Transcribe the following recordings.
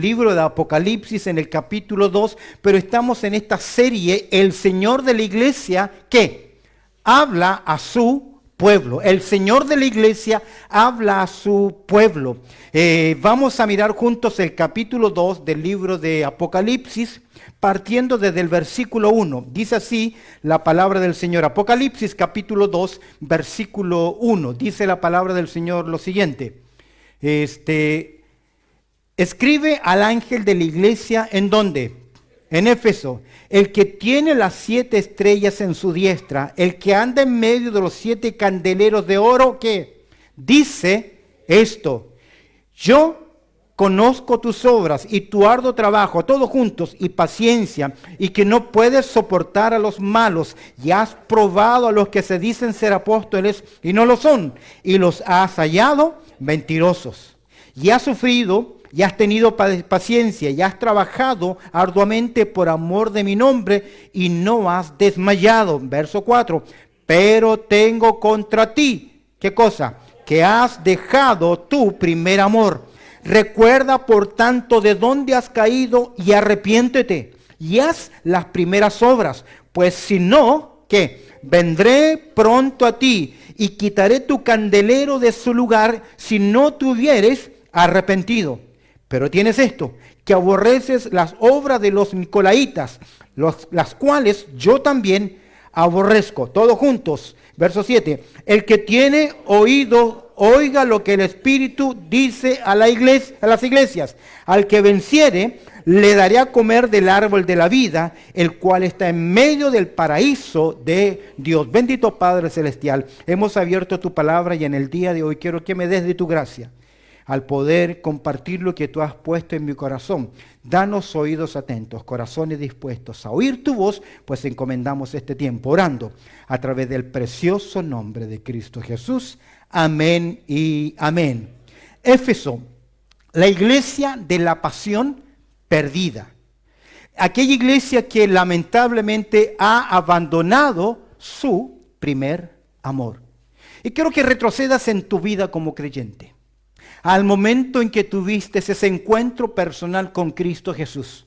libro de Apocalipsis en el capítulo 2, pero estamos en esta serie, el Señor de la Iglesia, que habla a su pueblo. El Señor de la Iglesia habla a su pueblo. Vamos a mirar juntos el capítulo 2 del libro de Apocalipsis, partiendo desde el versículo 1. Dice así la palabra del Señor. Apocalipsis capítulo 2, versículo 1. Dice la palabra del Señor lo siguiente. Escribe al ángel de la iglesia, ¿en dónde? En Éfeso. El que tiene las 7 estrellas en su diestra, el que anda en medio de los 7 candeleros de oro, que dice esto: yo conozco tus obras y tu arduo trabajo, todos juntos, y paciencia, y que no puedes soportar a los malos, y has probado a los que se dicen ser apóstoles y no lo son, y los has hallado mentirosos. Y has sufrido, y has tenido paciencia, y has trabajado arduamente por amor de mi nombre, y no has desmayado. Verso 4. Pero tengo contra ti, ¿qué cosa? Que has dejado tu primer amor. Recuerda, por tanto, de dónde has caído, y arrepiéntete, y haz las primeras obras. Pues si no, ¿qué? Vendré pronto a ti, y quitaré tu candelero de su lugar, si no te hubieres arrepentido. Pero tienes esto, que aborreces las obras de los nicolaitas, las cuales yo también aborrezco. Todos juntos. Verso 7. El que tiene oído, oiga lo que el Espíritu dice a las iglesias. Al que venciere, le daré a comer del árbol de la vida, el cual está en medio del paraíso de Dios. Bendito Padre Celestial, hemos abierto tu palabra y en el día de hoy quiero que me des de tu gracia al poder compartir lo que tú has puesto en mi corazón. Danos oídos atentos, corazones dispuestos a oír tu voz, pues encomendamos este tiempo orando a través del precioso nombre de Cristo Jesús. Amén y amén. Éfeso, la iglesia de la pasión perdida. Aquella iglesia que lamentablemente ha abandonado su primer amor. Y quiero que retrocedas en tu vida como creyente, al momento en que tuviste ese encuentro personal con Cristo Jesús,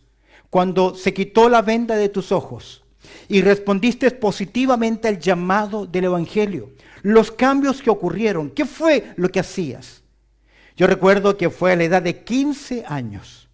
cuando se quitó la venda de tus ojos y respondiste positivamente al llamado del Evangelio, los cambios que ocurrieron, ¿qué fue lo que hacías? Yo recuerdo que fue a la edad de 15 años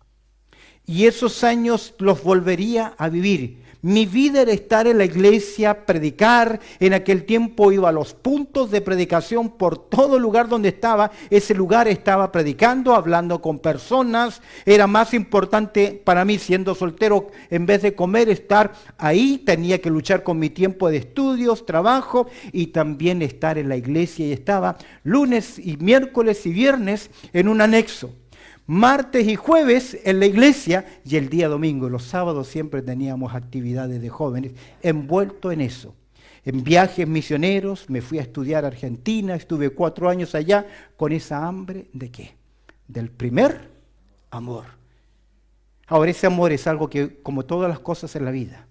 y esos años los volvería a vivir. Mi vida era estar en la iglesia, predicar. En aquel tiempo iba a los puntos de predicación por todo lugar donde estaba. Ese lugar estaba predicando, hablando con personas. Era más importante para mí, siendo soltero, en vez de comer, estar ahí. Tenía que luchar con mi tiempo de estudios, trabajo y también estar en la iglesia. Y estaba lunes y miércoles y viernes en un anexo. Martes y jueves en la iglesia y el día domingo. Los sábados siempre teníamos actividades de jóvenes envuelto en eso. En viajes misioneros, me fui a estudiar a Argentina, estuve 4 años allá con esa hambre ¿de qué? Del primer amor. Ahora ese amor es algo que, como todas las cosas en la vida,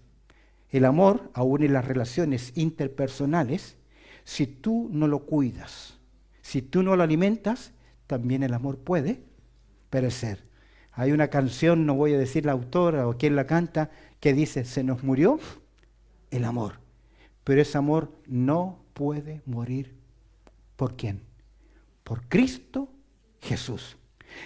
el amor, aún en las relaciones interpersonales, si tú no lo cuidas, si tú no lo alimentas, también el amor puede perecer. Hay una canción, no voy a decir la autora o quién la canta, que dice: se nos murió el amor, pero ese amor no puede morir. ¿Por quién? Por Cristo Jesús.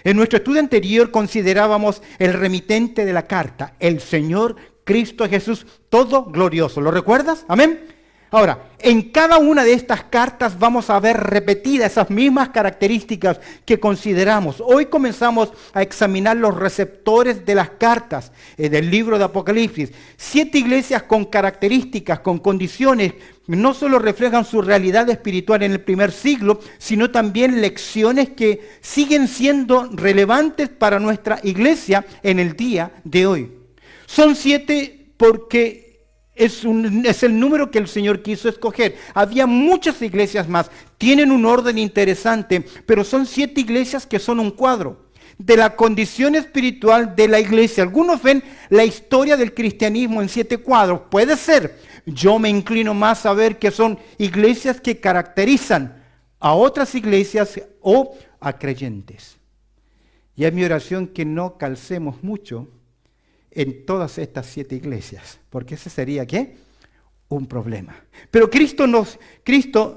En nuestro estudio anterior considerábamos el remitente de la carta, el Señor Cristo Jesús, todo glorioso. ¿Lo recuerdas? Amén. Ahora, en cada una de estas cartas vamos a ver repetidas esas mismas características que consideramos. Hoy comenzamos a examinar los receptores de las cartas del libro de Apocalipsis. 7 iglesias con características, con condiciones, no solo reflejan su realidad espiritual en el primer siglo, sino también lecciones que siguen siendo relevantes para nuestra iglesia en el día de hoy. Son 7 porque es el número que el Señor quiso escoger. Había muchas iglesias más, tienen un orden interesante, pero son 7 iglesias que son un cuadro de la condición espiritual de la iglesia. Algunos ven la historia del cristianismo en 7 cuadros. Puede ser. Yo me inclino más a ver que son iglesias que caracterizan a otras iglesias o a creyentes. Y es mi oración que no calcemos mucho en todas estas 7 iglesias, porque ese sería, ¿qué? Un problema. Pero Cristo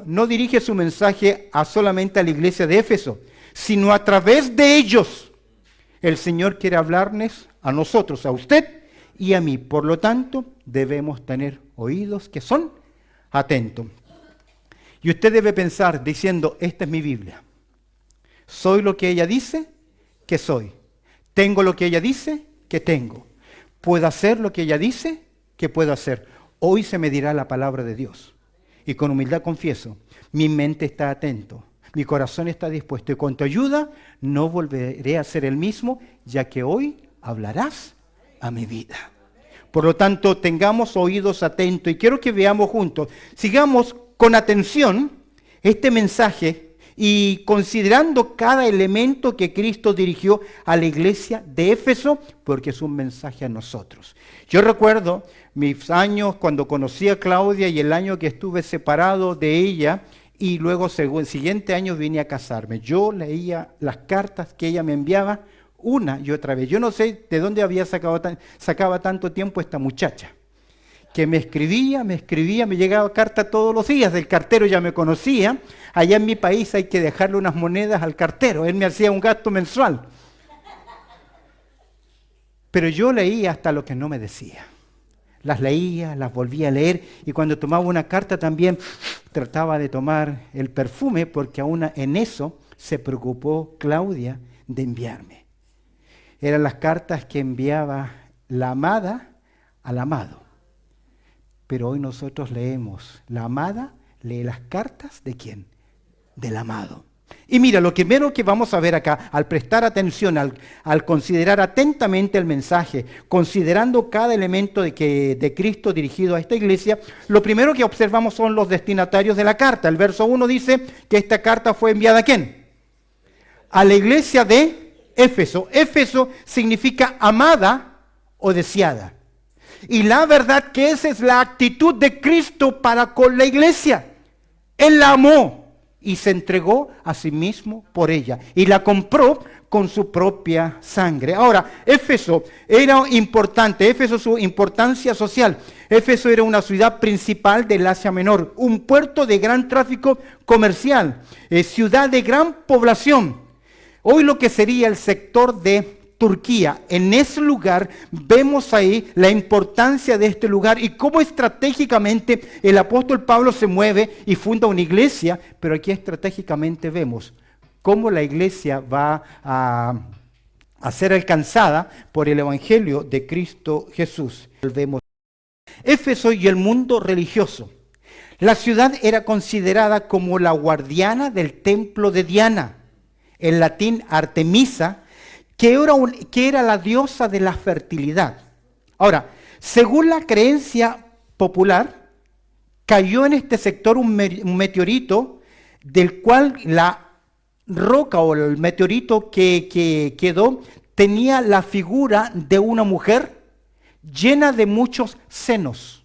no dirige su mensaje solamente a la iglesia de Éfeso, sino a través de ellos. El Señor quiere hablarnos a nosotros, a usted y a mí. Por lo tanto, debemos tener oídos que son atentos. Y usted debe pensar diciendo, esta es mi Biblia. Soy lo que ella dice que soy. Tengo lo que ella dice que tengo. Puedo hacer lo que ella dice que puedo hacer. Hoy se me dirá la palabra de Dios. Y con humildad confieso, mi mente está atento, mi corazón está dispuesto. Y con tu ayuda no volveré a ser el mismo, ya que hoy hablarás a mi vida. Por lo tanto, tengamos oídos atentos y quiero que veamos juntos, sigamos con atención este mensaje y considerando cada elemento que Cristo dirigió a la iglesia de Éfeso, porque es un mensaje a nosotros. Yo recuerdo mis años cuando conocí a Claudia y el año que estuve separado de ella y luego el siguiente año vine a casarme. Yo leía las cartas que ella me enviaba una y otra vez. Yo no sé de dónde sacaba tanto tiempo esta muchacha, que me escribía, me llegaba carta todos los días, el cartero ya me conocía. Allá en mi país hay que dejarle unas monedas al cartero, él me hacía un gasto mensual. Pero yo leía hasta lo que no me decía. Las leía, las volvía a leer y cuando tomaba una carta también trataba de tomar el perfume porque aún en eso se preocupó Claudia de enviarme. Eran las cartas que enviaba la amada al amado. Pero hoy nosotros leemos, la amada lee las cartas ¿de quién? Del amado. Y mira, lo primero que vamos a ver acá, al prestar atención, al considerar atentamente el mensaje, considerando cada elemento de Cristo dirigido a esta iglesia, lo primero que observamos son los destinatarios de la carta. El verso 1 dice que esta carta fue enviada ¿a quién? A la iglesia de Éfeso. Éfeso significa amada o deseada. Y la verdad que esa es la actitud de Cristo para con la iglesia. Él la amó y se entregó a sí mismo por ella. Y la compró con su propia sangre. Ahora, Éfeso era importante. Éfeso, su importancia social. Éfeso era una ciudad principal del Asia Menor. Un puerto de gran tráfico comercial. Ciudad de gran población. Hoy lo que sería el sector de Turquía. En ese lugar vemos ahí la importancia de este lugar y cómo estratégicamente el apóstol Pablo se mueve y funda una iglesia, pero aquí estratégicamente vemos cómo la iglesia va a ser alcanzada por el evangelio de Cristo Jesús. Vemos Éfeso y el mundo religioso. La ciudad era considerada como la guardiana del templo de Diana, en latín Artemisa, que era la diosa de la fertilidad. Ahora, según la creencia popular, cayó en este sector un meteorito del cual la roca o el meteorito que quedó tenía la figura de una mujer llena de muchos senos.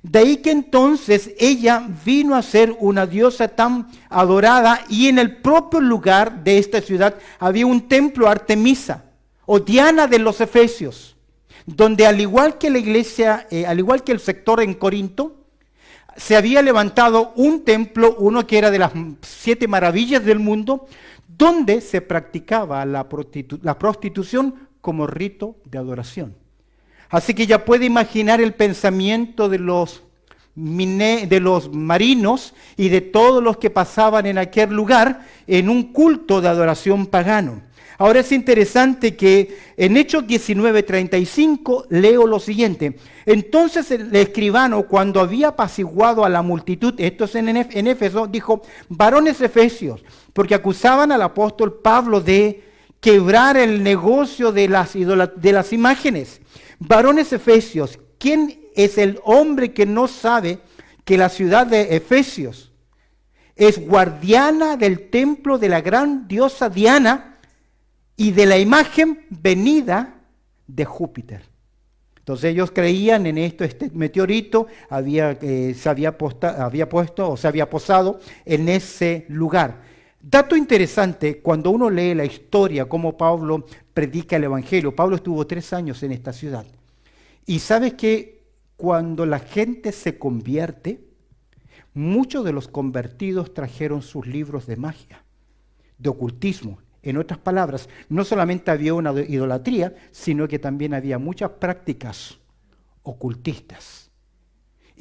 De ahí que entonces ella vino a ser una diosa tan adorada y en el propio lugar de esta ciudad había un templo Artemisa o Diana de los Efesios, donde al igual que la iglesia, al igual que el sector en Corinto, se había levantado un templo, uno que era de las 7 maravillas del mundo, donde se practicaba la prostitución como rito de adoración. Así que ya puede imaginar el pensamiento de los marinos y de todos los que pasaban en aquel lugar en un culto de adoración pagano. Ahora es interesante que en Hechos 19:35 leo lo siguiente. Entonces el escribano, cuando había apaciguado a la multitud, esto es en Éfeso, dijo, varones efesios, porque acusaban al apóstol Pablo de quebrar el negocio de las imágenes. Varones efesios, ¿quién es el hombre que no sabe que la ciudad de Efesios es guardiana del templo de la gran diosa Diana y de la imagen venida de Júpiter? Entonces ellos creían en esto, este meteorito se había posado en ese lugar. Dato interesante, cuando uno lee la historia, cómo Pablo predica el Evangelio. Pablo estuvo 3 años en esta ciudad. Y sabes que cuando la gente se convierte, muchos de los convertidos trajeron sus libros de magia, de ocultismo. En otras palabras, no solamente había una idolatría, sino que también había muchas prácticas ocultistas.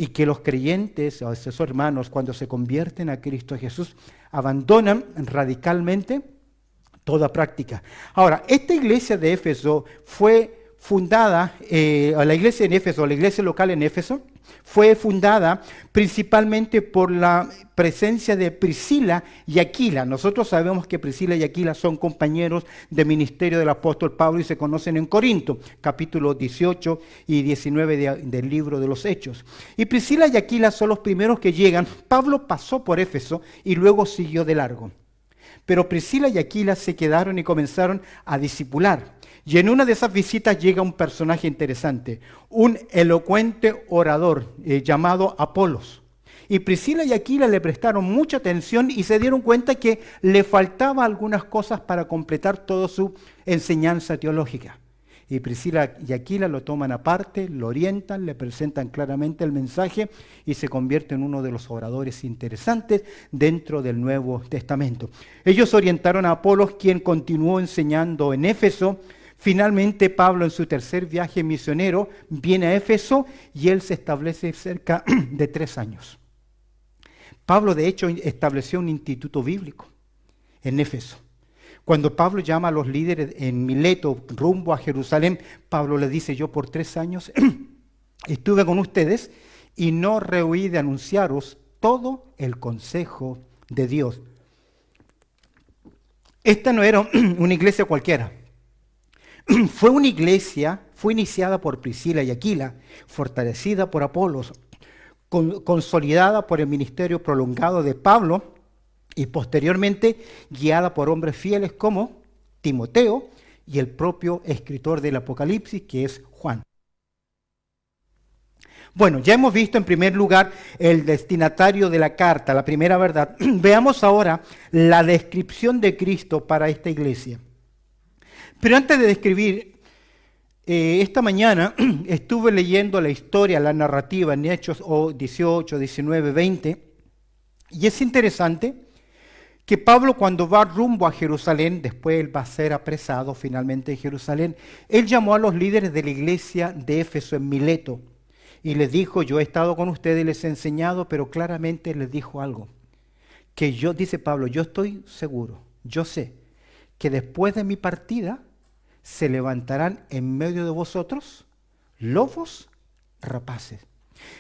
Y que los creyentes, o esos hermanos, cuando se convierten a Cristo Jesús, abandonan radicalmente toda práctica. Ahora, esta iglesia de Éfeso fue fundada, la iglesia en Éfeso, la iglesia local en Éfeso, fue fundada principalmente por la presencia de Priscila y Aquila. Nosotros sabemos que Priscila y Aquila son compañeros de ministerio del apóstol Pablo y se conocen en Corinto, capítulos 18 y 19 del libro de los Hechos. Y Priscila y Aquila son los primeros que llegan. Pablo pasó por Éfeso y luego siguió de largo. Pero Priscila y Aquila se quedaron y comenzaron a discipular. Y en una de esas visitas llega un personaje interesante, un elocuente orador llamado Apolos. Y Priscila y Aquila le prestaron mucha atención y se dieron cuenta que le faltaban algunas cosas para completar toda su enseñanza teológica. Y Priscila y Aquila lo toman aparte, lo orientan, le presentan claramente el mensaje y se convierte en uno de los oradores interesantes dentro del Nuevo Testamento. Ellos orientaron a Apolos, quien continuó enseñando en Éfeso. Finalmente, Pablo, en su tercer viaje misionero, viene a Éfeso y él se establece cerca de 3 años. Pablo, de hecho, estableció un instituto bíblico en Éfeso. Cuando Pablo llama a los líderes en Mileto rumbo a Jerusalén, Pablo le dice: yo por 3 años estuve con ustedes y no rehuí de anunciaros todo el consejo de Dios. Esta no era una iglesia cualquiera. Fue una iglesia, fue iniciada por Priscila y Aquila, fortalecida por Apolos, consolidada por el ministerio prolongado de Pablo y posteriormente guiada por hombres fieles como Timoteo y el propio escritor del Apocalipsis, que es Juan. Bueno, ya hemos visto en primer lugar el destinatario de la carta, la primera verdad. Veamos ahora la descripción de Cristo para esta iglesia. Pero antes de describir, esta mañana estuve leyendo la historia, la narrativa en Hechos 18, 19, 20, y es interesante que Pablo, cuando va rumbo a Jerusalén, después él va a ser apresado finalmente en Jerusalén, él llamó a los líderes de la iglesia de Éfeso en Mileto y les dijo: yo he estado con ustedes y les he enseñado, pero claramente les dijo algo, que yo, dice Pablo, yo estoy seguro, yo sé que después de mi partida se levantarán en medio de vosotros lobos rapaces.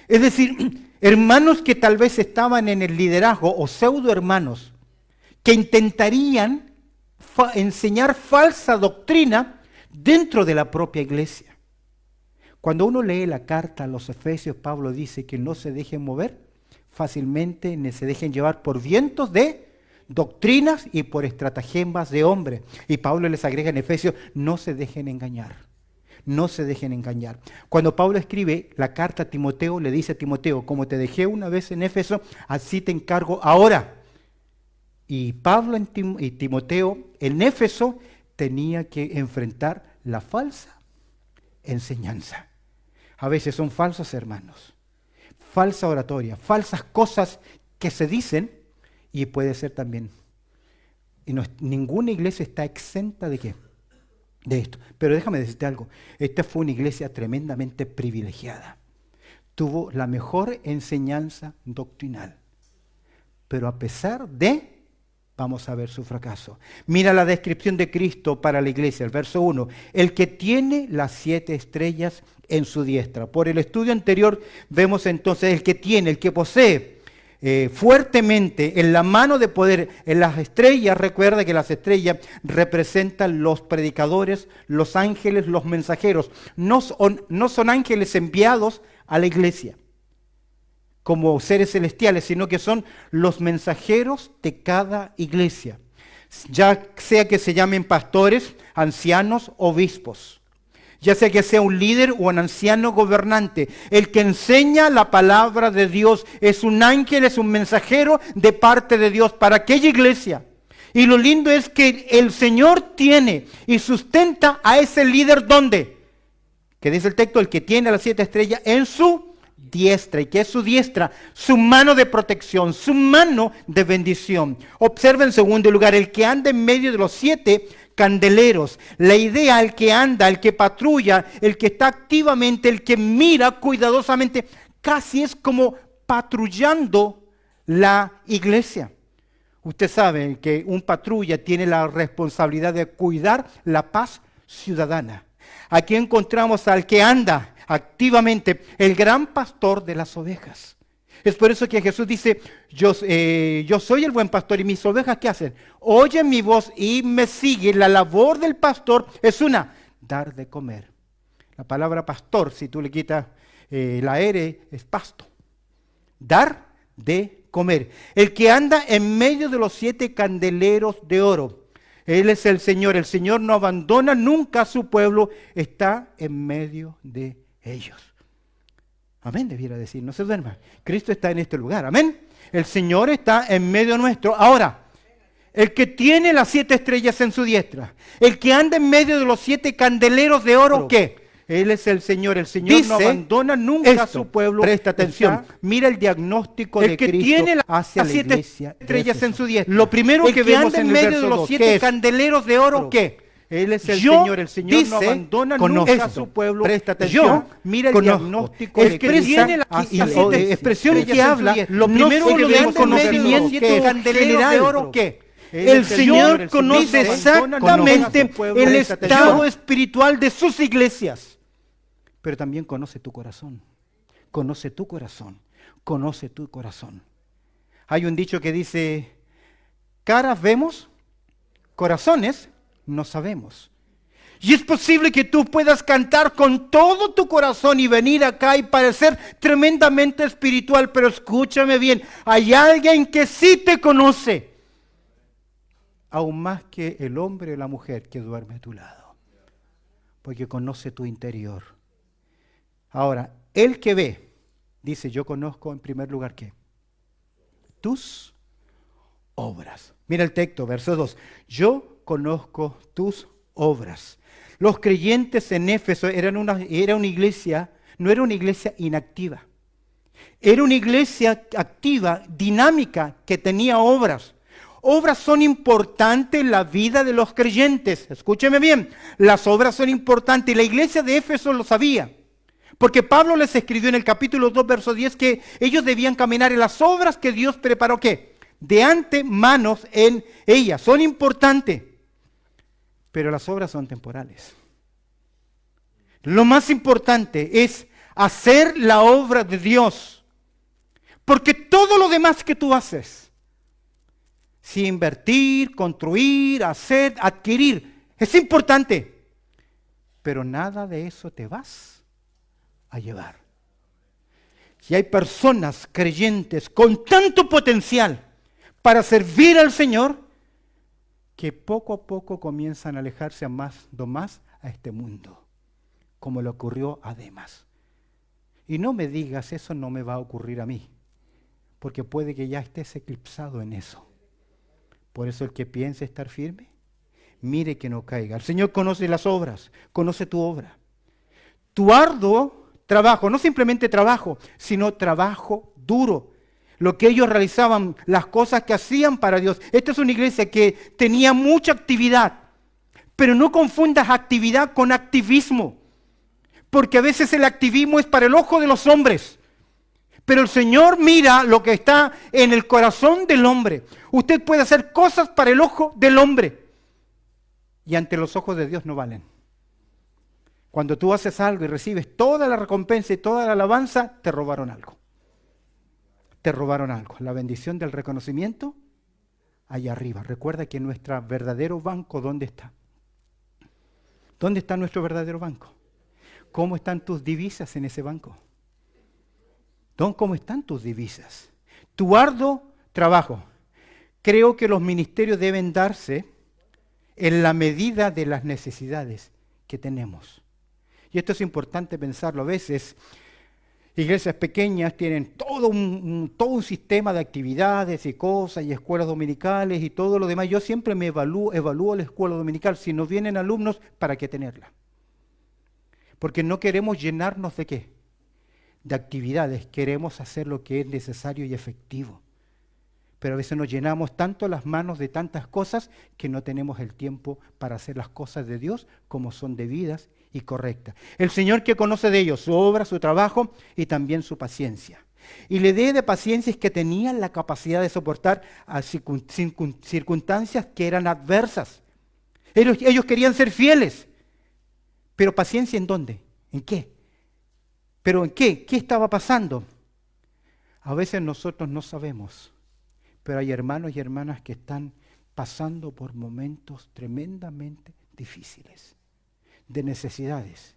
Es decir, hermanos que tal vez estaban en el liderazgo o pseudo hermanos que intentarían enseñar falsa doctrina dentro de la propia iglesia. Cuando uno lee la carta a los Efesios, Pablo dice que no se dejen mover fácilmente, ni se dejen llevar por vientos de doctrinas y por estratagemas de hombres. Y Pablo les agrega en Efesios: no se dejen engañar. No se dejen engañar. Cuando Pablo escribe la carta a Timoteo, le dice a Timoteo: como te dejé una vez en Éfeso, así te encargo ahora. Y Pablo y Timoteo en Éfeso tenía que enfrentar la falsa enseñanza. A veces son falsos hermanos, falsa oratoria, falsas cosas que se dicen. Y puede ser también. Y ninguna iglesia está exenta de qué, de esto. Pero déjame decirte algo. Esta fue una iglesia tremendamente privilegiada. Tuvo la mejor enseñanza doctrinal. Pero a pesar de, vamos a ver su fracaso. Mira la descripción de Cristo para la iglesia, el verso 1. El que tiene las 7 estrellas en su diestra. Por el estudio anterior vemos entonces el que tiene, el que posee fuertemente en la mano de poder, en las estrellas. Recuerda que las estrellas representan los predicadores, los ángeles, los mensajeros. No son ángeles enviados a la iglesia como seres celestiales, sino que son los mensajeros de cada iglesia, ya sea que se llamen pastores, ancianos, obispos. Ya sea que sea un líder o un anciano gobernante, el que enseña la palabra de Dios es un ángel, es un mensajero de parte de Dios para aquella iglesia. Y lo lindo es que el Señor tiene y sustenta a ese líder, ¿dónde? Que dice el texto, el que tiene las 7 estrellas en su diestra. ¿Y qué es su diestra? Su mano de protección, su mano de bendición. Observa en segundo lugar, el que anda en medio de los 7 candeleros. La idea, el que anda, el que patrulla, el que está activamente, el que mira cuidadosamente, casi es como patrullando la iglesia. Usted sabe que un patrulla tiene la responsabilidad de cuidar la paz ciudadana. Aquí encontramos al que anda activamente, el gran pastor de las ovejas. Es por eso que Jesús dice, yo soy el buen pastor y mis ovejas, ¿qué hacen? Oyen mi voz y me siguen. La labor del pastor es dar de comer. La palabra pastor, si tú le quitas la R, es pasto. Dar de comer. El que anda en medio de los 7 candeleros de oro. Él es el Señor. El Señor no abandona nunca a su pueblo. Está en medio de ellos. Amén, debiera decir. No se duerma. Cristo está en este lugar. Amén. El Señor está en medio nuestro. Ahora, el que tiene las 7 estrellas en su diestra. El que anda en medio de los 7 candeleros de oro. ¿Qué? Él es el Señor. El Señor dice, no abandona nunca a su pueblo. Presta atención. Mira el diagnóstico de Cristo tiene hacia la iglesia. 7 estrellas en su diestra. Lo primero que vemos en medio de los 7 candeleros de oro, ¿qué? Él es el Señor. El Señor dice, no abandona nunca a su pueblo. Presta atención. Mira el diagnóstico de Cristo. Expresión que habla. Lo primero que vemos conocimiento general de oro, ¿qué? El Señor conoce exactamente el estado espiritual de sus iglesias. Pero también conoce tu corazón. Conoce tu corazón. Conoce tu corazón. Hay un dicho que dice, caras vemos, corazones no sabemos. Y es posible que tú puedas cantar con todo tu corazón y venir acá y parecer tremendamente espiritual, pero escúchame bien, hay alguien que sí te conoce. Aún más que el hombre o la mujer que duerme a tu lado. Porque conoce tu interior. Ahora, el que ve, dice, yo conozco en primer lugar ¿qué? Tus obras. Mira el texto, verso 2. Yo conozco tus obras. Los creyentes en Éfeso era una iglesia, no era una iglesia inactiva. Era una iglesia activa, dinámica, que tenía obras. Obras son importantes en la vida de los creyentes. Escúcheme bien, las obras son importantes y la iglesia de Éfeso lo sabía. Porque Pablo les escribió en el capítulo 2, verso 10 que ellos debían caminar en las obras que Dios preparó, ¿qué? De antemano en ellas. Son importantes, pero las obras son temporales. Lo más importante es hacer la obra de Dios. Porque todo lo demás que tú haces, si invertir, construir, hacer, adquirir, es importante. Pero nada de eso te vas a llevar. Y hay personas creyentes con tanto potencial para servir al Señor que poco a poco comienzan a alejarse más a este mundo, como le ocurrió a Demas. Y no me digas, eso no me va a ocurrir a mí, porque puede que ya estés eclipsado en eso. Por eso el que piense estar firme, mire que no caiga. El Señor conoce las obras, conoce tu obra. Tu arduo trabajo, no simplemente trabajo, sino trabajo duro. Lo que ellos realizaban, las cosas que hacían para Dios. Esta es una iglesia que tenía mucha actividad, pero no confundas actividad con activismo, porque a veces el activismo es para el ojo de los hombres. Pero el Señor mira lo que está en el corazón del hombre. Usted puede hacer cosas para el ojo del hombre y ante los ojos de Dios no valen. Cuando tú haces algo y recibes toda la recompensa y toda la alabanza, te robaron algo. Te robaron algo. La bendición del reconocimiento, allá arriba. Recuerda que nuestro verdadero banco, ¿dónde está? ¿Dónde está nuestro verdadero banco? ¿Cómo están tus divisas en ese banco? ¿Cómo están tus divisas? Tu arduo trabajo. Creo que los ministerios deben darse en la medida de las necesidades que tenemos. Y esto es importante pensarlo a veces. Iglesias pequeñas tienen todo un sistema de actividades y cosas y escuelas dominicales y todo lo demás. Yo siempre me evalúo la escuela dominical. Si nos vienen alumnos, ¿para qué tenerla? Porque no queremos llenarnos de ¿qué? De actividades. Queremos hacer lo que es necesario y efectivo. Pero a veces nos llenamos tanto las manos de tantas cosas que no tenemos el tiempo para hacer las cosas de Dios como son debidas y correctas. El Señor que conoce de ellos su obra, su trabajo y también su paciencia. Y la idea de paciencia es que tenían la capacidad de soportar a circunstancias que eran adversas. Ellos querían ser fieles. Pero paciencia ¿en dónde? ¿En qué? ¿Pero en qué? ¿Qué estaba pasando? A veces nosotros no sabemos. Pero hay hermanos y hermanas que están pasando por momentos tremendamente difíciles, de necesidades.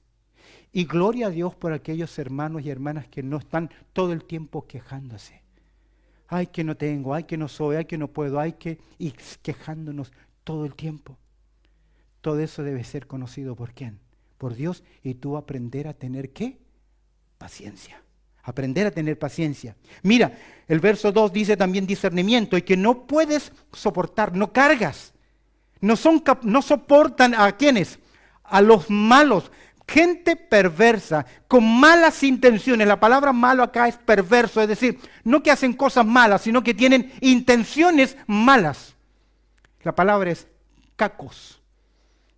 Y gloria a Dios por aquellos hermanos y hermanas que no están todo el tiempo quejándose. Ay, que no tengo, ay, que no soy, ay, que no puedo, y quejándonos todo el tiempo. Todo eso debe ser conocido ¿por quién? Por Dios, y tú aprender a tener ¿qué? Paciencia. Aprender a tener paciencia. Mira, el verso 2 dice también discernimiento, y que no puedes soportar, no cargas. No soportan a ¿quiénes? A los malos. Gente perversa, con malas intenciones. La palabra malo acá es perverso, es decir, no que hacen cosas malas, sino que tienen intenciones malas. La palabra es cacos,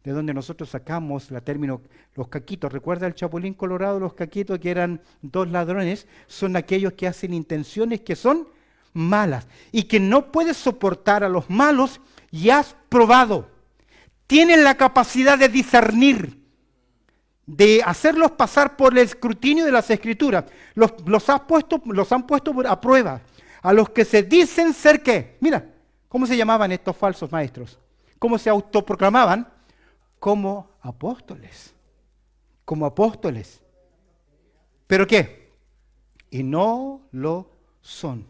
de donde nosotros sacamos el término los caquitos. ¿Recuerda el Chapulín Colorado, los caquitos que eran dos ladrones? Son aquellos que hacen intenciones que son malas y que no puedes soportar a los malos y has probado. Tienen la capacidad de discernir, de hacerlos pasar por el escrutinio de las Escrituras. Los han puesto a prueba. A los que se dicen ser ¿qué? Mira, ¿cómo se llamaban estos falsos maestros? ¿Cómo se autoproclamaban? Como apóstoles. Como apóstoles. ¿Pero qué? Y no lo son.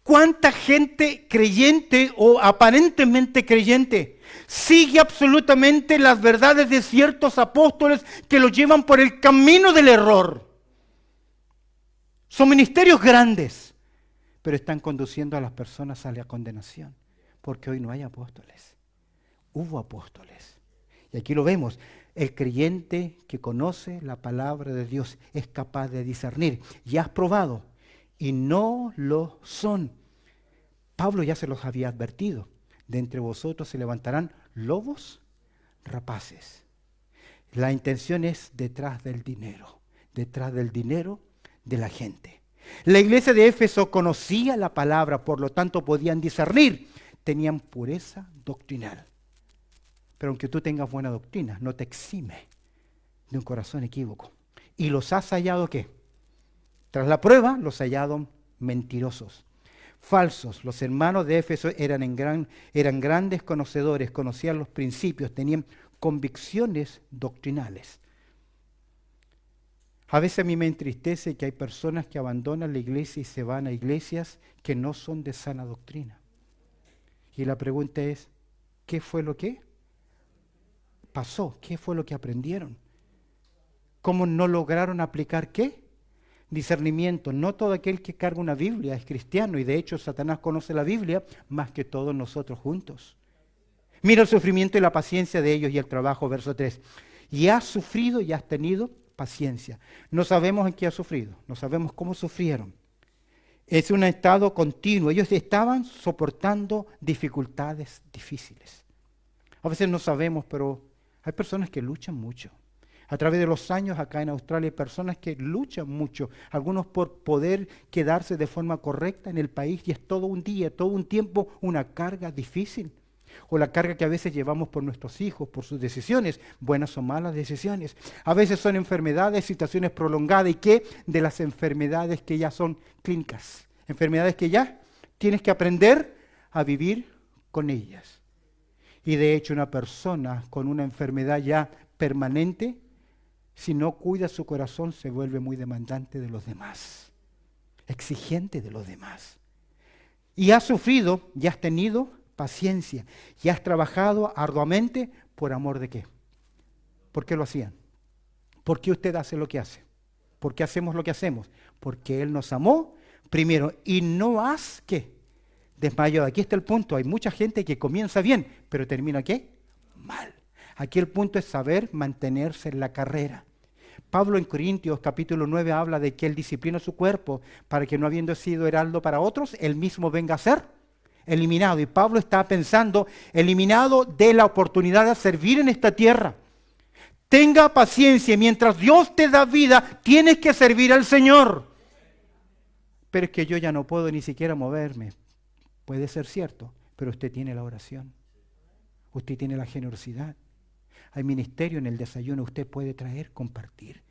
¿Cuánta gente creyente o aparentemente creyente sigue absolutamente las verdades de ciertos apóstoles que los llevan por el camino del error? Son ministerios grandes, pero están conduciendo a las personas a la condenación, porque hoy no hay apóstoles. Hubo apóstoles. Y aquí lo vemos, el creyente que conoce la palabra de Dios es capaz de discernir. Y has probado, y no lo son. Pablo ya se los había advertido. De entre vosotros se levantarán lobos rapaces. La intención es detrás del dinero de la gente. La iglesia de Éfeso conocía la palabra, por lo tanto podían discernir. Tenían pureza doctrinal. Pero aunque tú tengas buena doctrina, no te exime de un corazón equívoco. ¿Y los has hallado qué? Tras la prueba, los hallaron mentirosos, falsos. Los hermanos de Éfeso eran grandes conocedores, conocían los principios, tenían convicciones doctrinales. A veces a mí me entristece que hay personas que abandonan la iglesia y se van a iglesias que no son de sana doctrina. Y la pregunta es, ¿qué fue lo que pasó? ¿Qué fue lo que aprendieron? ¿Cómo no lograron aplicar qué? Discernimiento. No todo aquel que carga una Biblia es cristiano, y de hecho Satanás conoce la Biblia más que todos nosotros juntos. Mira el sufrimiento y la paciencia de ellos y el trabajo, verso 3. Y has sufrido y has tenido paciencia. No sabemos en qué has sufrido, no sabemos cómo sufrieron. Es un estado continuo. Ellos estaban soportando dificultades difíciles. A veces no sabemos, pero hay personas que luchan mucho. A través de los años acá en Australia hay personas que luchan mucho, algunos por poder quedarse de forma correcta en el país, y es todo un día, todo un tiempo una carga difícil. O la carga que a veces llevamos por nuestros hijos, por sus decisiones, buenas o malas decisiones. A veces son enfermedades, situaciones prolongadas, y qué de las enfermedades que ya son clínicas, enfermedades que ya tienes que aprender a vivir con ellas. Y de hecho una persona con una enfermedad ya permanente, si no cuida su corazón, se vuelve muy demandante de los demás, exigente de los demás. Y has sufrido y has tenido paciencia y has trabajado arduamente por amor de qué. ¿Por qué lo hacían? ¿Por qué usted hace lo que hace? ¿Por qué hacemos lo que hacemos? Porque Él nos amó primero. Y no has, ¿qué? Desmayado. Aquí está el punto. Hay mucha gente que comienza bien, pero termina, ¿qué? Mal. Aquí el punto es saber mantenerse en la carrera. Pablo en Corintios capítulo 9 habla de que Él disciplina su cuerpo para que no habiendo sido heraldo para otros, Él mismo venga a ser eliminado. Y Pablo está pensando, eliminado de la oportunidad de servir en esta tierra. Tenga paciencia, mientras Dios te da vida, tienes que servir al Señor. Pero es que yo ya no puedo ni siquiera moverme. Puede ser cierto, pero usted tiene la oración. Usted tiene la generosidad. Hay ministerio en el desayuno, usted puede traer, compartir.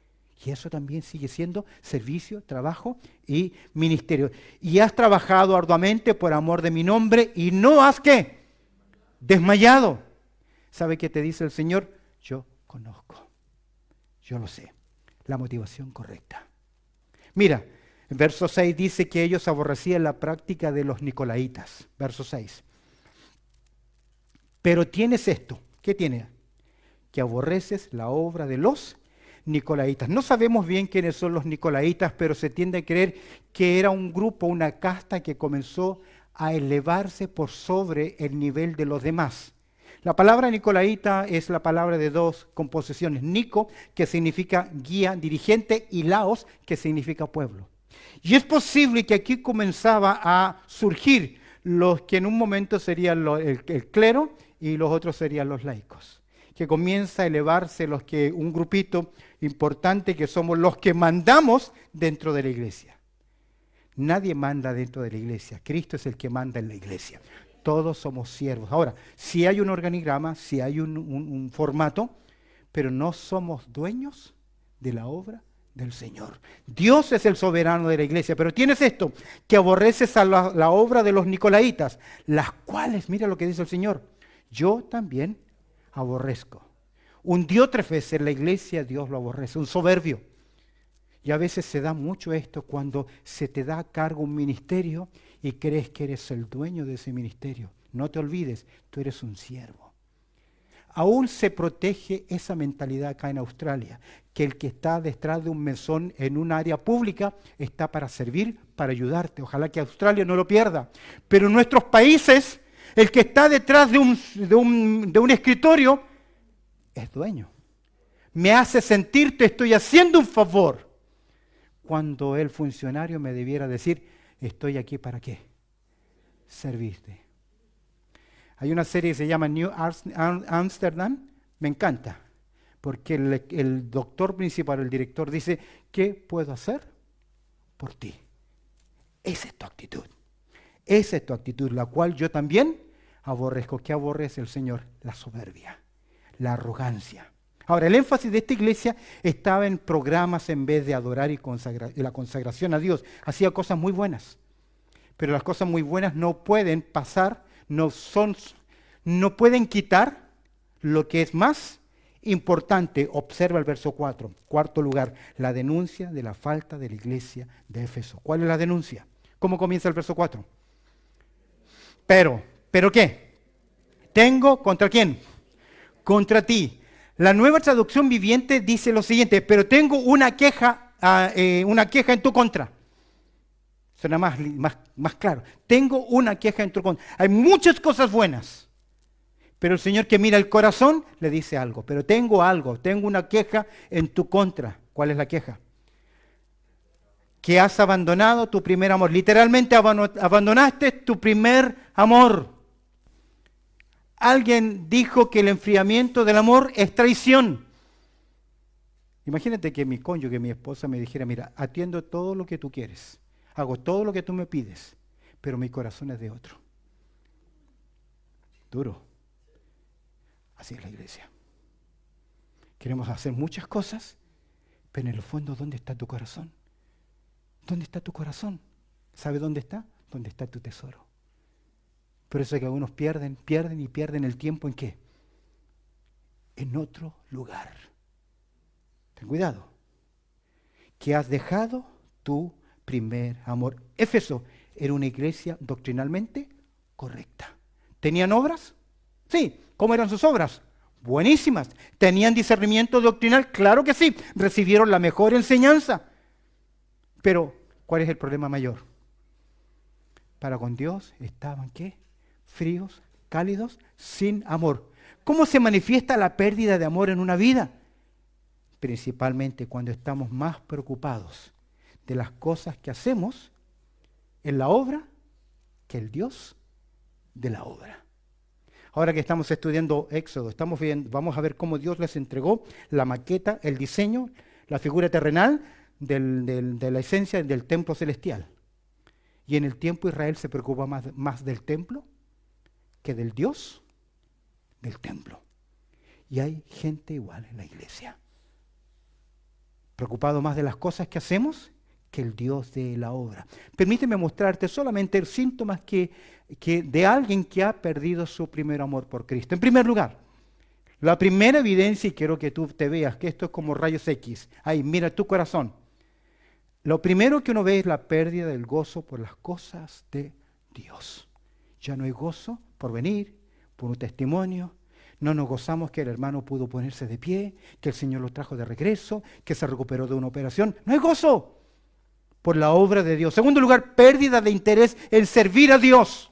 Y eso también sigue siendo servicio, trabajo y ministerio. Y has trabajado arduamente por amor de mi nombre y no has, ¿qué? Desmayado. ¿Sabe qué te dice el Señor? Yo conozco. Yo lo sé. La motivación correcta. Mira, en verso 6 dice que ellos aborrecían la práctica de los nicolaitas. Verso 6. Pero tienes esto. ¿Qué tiene? Que aborreces la obra de los nicolaitas. No sabemos bien quiénes son los nicolaitas, pero se tiende a creer que era un grupo, una casta que comenzó a elevarse por sobre el nivel de los demás. La palabra nicolaita es la palabra de dos composiciones. Nico, que significa guía, dirigente, y laos, que significa pueblo. Y es posible que aquí comenzaba a surgir los que en un momento serían el clero y los otros serían los laicos. Que comienza a elevarse un grupito importante que somos los que mandamos dentro de la iglesia. Nadie manda dentro de la iglesia, Cristo es el que manda en la iglesia. Todos somos siervos. Ahora, si hay un organigrama, si hay un formato, pero no somos dueños de la obra del Señor. Dios es el soberano de la iglesia, pero tienes esto, que aborreces a la obra de los nicolaitas, las cuales, mira lo que dice el Señor, yo también aborrezco. Un diótrefes en la iglesia, Dios lo aborrece, un soberbio. Y a veces se da mucho esto cuando se te da a cargo un ministerio y crees que eres el dueño de ese ministerio. No te olvides, tú eres un siervo. Aún se protege esa mentalidad acá en Australia, que el que está detrás de un mesón en un área pública está para servir, para ayudarte. Ojalá que Australia no lo pierda. Pero en nuestros países, el que está detrás de un escritorio es dueño. Me hace sentir que estoy haciendo un favor, cuando el funcionario me debiera decir, estoy aquí ¿para qué? Servirte. Hay una serie que se llama New Amsterdam, me encanta, porque el doctor principal, el director, dice, ¿qué puedo hacer por ti? Esa es tu actitud. Esa es tu actitud, la cual yo también aborrezco. ¿Qué aborrece el Señor? La soberbia, la arrogancia. Ahora, el énfasis de esta iglesia estaba en programas en vez de adorar y la consagración a Dios. Hacía cosas muy buenas, pero las cosas muy buenas no pueden pasar, no pueden quitar lo que es más importante. Observa el verso 4. Cuarto lugar, la denuncia de la falta de la iglesia de Éfeso. ¿Cuál es la denuncia? ¿Cómo comienza el verso 4? ¿Pero qué? Tengo, ¿contra quién? Contra ti. La Nueva Traducción Viviente dice lo siguiente, pero tengo una queja en tu contra. Suena más claro. Tengo una queja en tu contra. Hay muchas cosas buenas, pero el Señor que mira el corazón le dice algo. Pero tengo una queja en tu contra. ¿Cuál es la queja? Que has abandonado tu primer amor. Literalmente abandonaste tu primer amor. Alguien dijo que el enfriamiento del amor es traición. Imagínate que mi cónyuge, mi esposa me dijera, mira, atiendo todo lo que tú quieres, hago todo lo que tú me pides, pero mi corazón es de otro. Duro. Así es la iglesia. Queremos hacer muchas cosas, pero en el fondo, ¿dónde está tu corazón? ¿Dónde está tu corazón? ¿Sabe dónde está? ¿Dónde está tu tesoro? Por eso es que algunos pierden el tiempo ¿en qué? En otro lugar. Ten cuidado. Que has dejado tu primer amor. Éfeso era una iglesia doctrinalmente correcta. ¿Tenían obras? Sí. ¿Cómo eran sus obras? Buenísimas. ¿Tenían discernimiento doctrinal? Claro que sí. Recibieron la mejor enseñanza. Pero, ¿cuál es el problema mayor? Para con Dios estaban, ¿qué? Fríos, cálidos, sin amor. ¿Cómo se manifiesta la pérdida de amor en una vida? Principalmente cuando estamos más preocupados de las cosas que hacemos en la obra que el Dios de la obra. Ahora que estamos estudiando Éxodo, vamos a ver cómo Dios les entregó la maqueta, el diseño, la figura terrenal de la esencia del templo celestial. Y en el tiempo Israel se preocupa más del templo que del Dios del templo. Y hay gente igual en la iglesia, preocupado más de las cosas que hacemos que el Dios de la obra. Permíteme mostrarte solamente síntomas que de alguien que ha perdido su primer amor por Cristo. En primer lugar, la primera evidencia, y quiero que tú te veas que esto es como rayos X. Ahí, mira tu corazón. Lo primero que uno ve es la pérdida del gozo por las cosas de Dios. Ya no hay gozo por venir, por un testimonio. No nos gozamos que el hermano pudo ponerse de pie, que el Señor lo trajo de regreso, que se recuperó de una operación. No hay gozo por la obra de Dios. Segundo lugar, pérdida de interés en servir a Dios.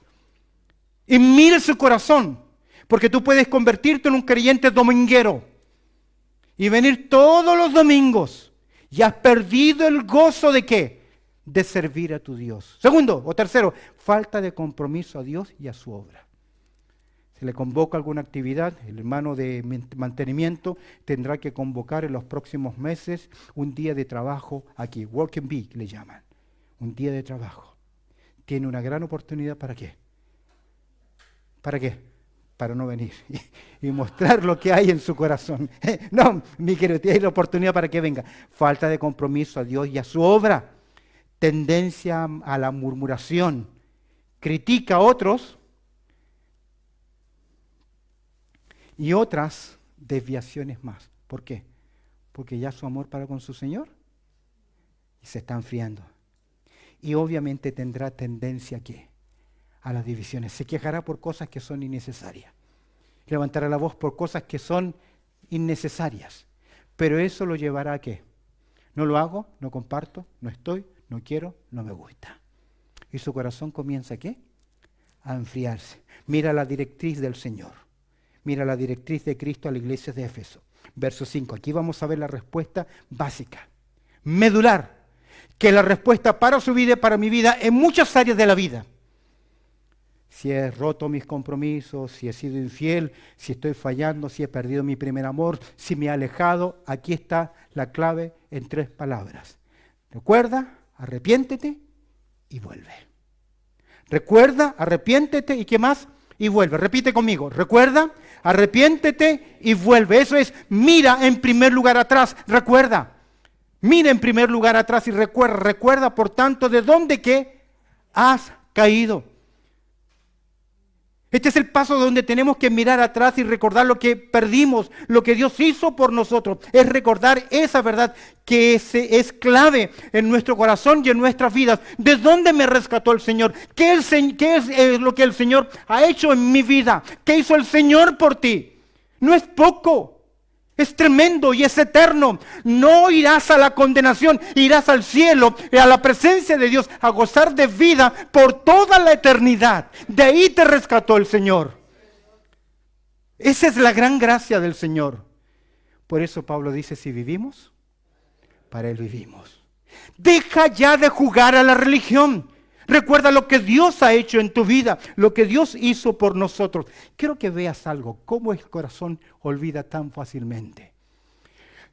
Y mire su corazón, porque tú puedes convertirte en un creyente dominguero y venir todos los domingos y has perdido el gozo ¿de qué? De servir a tu Dios. Segundo o tercero, falta de compromiso a Dios y a su obra. Se le convoca alguna actividad, el hermano de mantenimiento tendrá que convocar en los próximos meses un día de trabajo aquí, Work and Be le llaman, un día de trabajo. Tiene una gran oportunidad ¿para qué? ¿Para qué? Para no venir y mostrar lo que hay en su corazón. No, mi querido, tiene la oportunidad para que venga. Falta de compromiso a Dios y a su obra, tendencia a la murmuración, critica a otros, y otras desviaciones más. ¿Por qué? Porque ya su amor para con su Señor se está enfriando. Y obviamente tendrá tendencia ¿a qué? A las divisiones. Se quejará por cosas que son innecesarias. Levantará la voz por cosas que son innecesarias. Pero eso lo llevará ¿a qué? No lo hago, no comparto, no estoy, no quiero, no me gusta. Y su corazón comienza ¿a qué? A enfriarse. Mira la directriz del Señor. Mira la directriz de Cristo a la iglesia de Éfeso. Verso 5. Aquí vamos a ver la respuesta básica, medular, que es la respuesta para su vida y para mi vida en muchas áreas de la vida. Si he roto mis compromisos, si he sido infiel, si estoy fallando, si he perdido mi primer amor, si me he alejado, aquí está la clave en 3 palabras. Recuerda, arrepiéntete y vuelve. Recuerda, arrepiéntete y ¿qué más? Y vuelve. Repite conmigo. Recuerda, arrepiéntete y vuelve. Eso es, mira en primer lugar atrás. Recuerda. Mira en primer lugar atrás y recuerda. Recuerda, por tanto, de dónde que has caído. Este es el paso donde tenemos que mirar atrás y recordar lo que perdimos, lo que Dios hizo por nosotros. Es recordar esa verdad que es clave en nuestro corazón y en nuestras vidas. ¿De dónde me rescató el Señor? ¿Qué es lo que el Señor ha hecho en mi vida? ¿Qué hizo el Señor por ti? No es poco. Es tremendo y es eterno. No irás a la condenación, irás al cielo, a la presencia de Dios, a gozar de vida por toda la eternidad. De ahí te rescató el Señor. Esa es la gran gracia del Señor. Por eso Pablo dice, si vivimos, para Él vivimos. Deja ya de jugar a la religión. Recuerda lo que Dios ha hecho en tu vida, lo que Dios hizo por nosotros. Quiero que veas algo, cómo el corazón olvida tan fácilmente.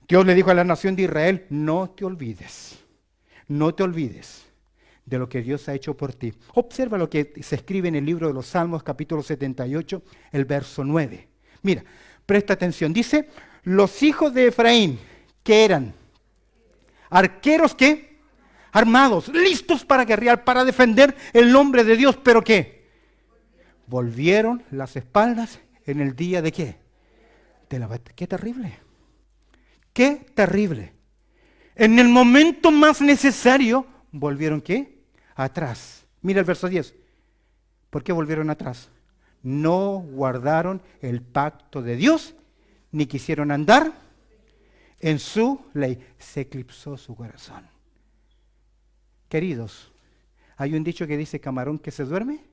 Dios le dijo a la nación de Israel, no te olvides de lo que Dios ha hecho por ti. Observa lo que se escribe en el libro de los Salmos, capítulo 78, el verso 9. Mira, presta atención, dice, los hijos de Efraín, que eran arqueros, ¿qué? Armados, listos para guerrear, para defender el nombre de Dios, pero ¿qué? Volvieron las espaldas en el día de ¿qué? De la batalla. ¡Qué terrible! ¡Qué terrible! En el momento más necesario, volvieron ¿qué? Atrás. Mira el verso 10. ¿Por qué volvieron atrás? No guardaron el pacto de Dios, ni quisieron andar en su ley. Se eclipsó su corazón. Queridos, hay un dicho que dice, camarón que se duerme,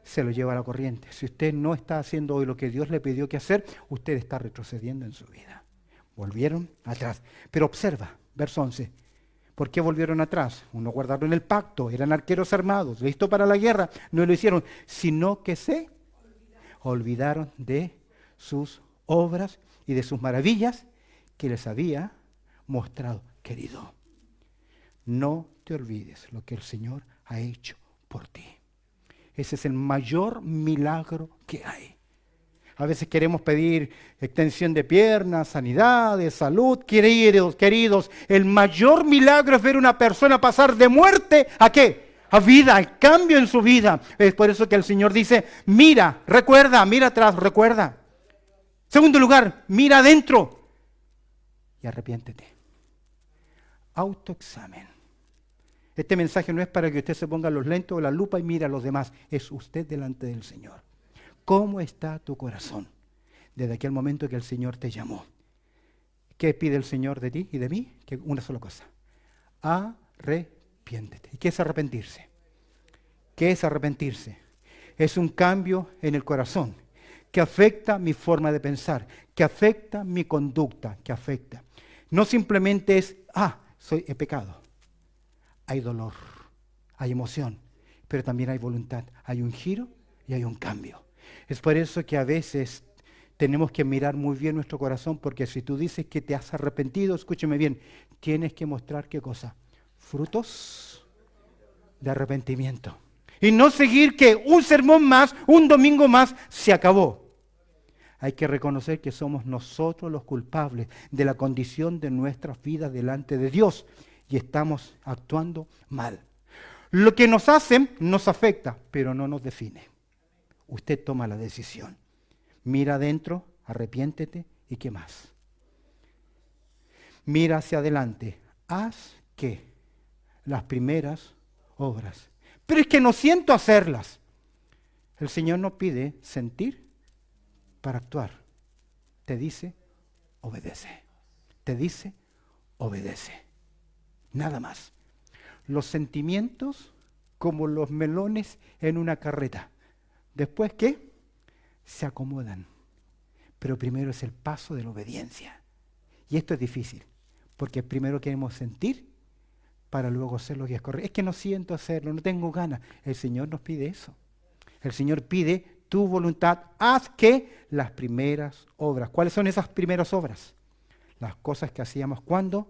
se lo lleva a la corriente. Si usted no está haciendo hoy lo que Dios le pidió que hacer, usted está retrocediendo en su vida. Volvieron atrás. Pero observa, verso 11. ¿Por qué volvieron atrás? No guardaron el pacto, eran arqueros armados, listos para la guerra. No lo hicieron, sino que se olvidaron de sus obras y de sus maravillas que les había mostrado. Querido, no te olvides lo que el Señor ha hecho por ti. Ese es el mayor milagro que hay. A veces queremos pedir extensión de piernas, sanidad, de salud. Queridos, el mayor milagro es ver una persona pasar de muerte ¿a qué? A vida, al cambio en su vida. Es por eso que el Señor dice, mira, recuerda, mira atrás, recuerda. Segundo lugar, mira adentro y arrepiéntete. Autoexamen. Este mensaje no es para que usted se ponga los lentes o la lupa y mire a los demás. Es usted delante del Señor. ¿Cómo está tu corazón desde aquel momento que el Señor te llamó? ¿Qué pide el Señor de ti y de mí? Que una sola cosa. Arrepiéntete. ¿Y qué es arrepentirse? ¿Qué es arrepentirse? Es un cambio en el corazón que afecta mi forma de pensar, que afecta mi conducta, que afecta. No simplemente es, he pecado. Hay dolor, hay emoción, pero también hay voluntad. Hay un giro y hay un cambio. Es por eso que a veces tenemos que mirar muy bien nuestro corazón, porque si tú dices que te has arrepentido, escúcheme bien, tienes que mostrar ¿qué cosa? Frutos de arrepentimiento. Y no seguir que un sermón más, un domingo más, se acabó. Hay que reconocer que somos nosotros los culpables de la condición de nuestras vidas delante de Dios. Y estamos actuando mal. Lo que nos hacen nos afecta, pero no nos define. Usted toma la decisión. Mira adentro, arrepiéntete y ¿qué más? Mira hacia adelante. Haz ¿qué? Las primeras obras. Pero es que no siento hacerlas. El Señor no pide sentir para actuar. Te dice, obedece. Te dice, obedece. Nada más. Los sentimientos como los melones en una carreta. Después, ¿qué? Se acomodan. Pero primero es el paso de la obediencia. Y esto es difícil, porque primero queremos sentir para luego hacer lo que es correcto. Es que no siento hacerlo, no tengo ganas. El Señor nos pide eso. El Señor pide tu voluntad. Haz que las primeras obras. ¿Cuáles son esas primeras obras? Las cosas que hacíamos cuando